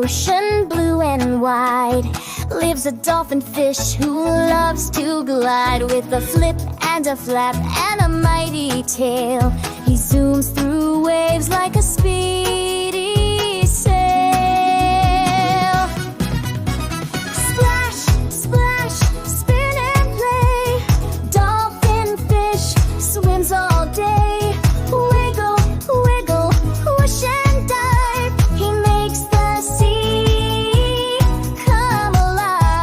ocean blue and wide lives a dolphin fish who loves to glide. With a flip and a flap and a mighty tail, he zooms through waves like a speedy sail. Splash, splash, spin and play, dolphin fish swims all day. Wiggle, wiggle, whoosh and dive, he makes the sea come alive.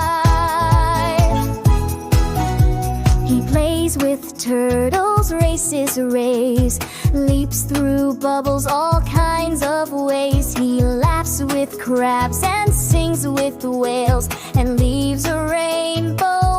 He plays with turtles, races rays, leaps through bubbles all kinds of ways. He laughs with crabs and sings with whales and leaves a rainbow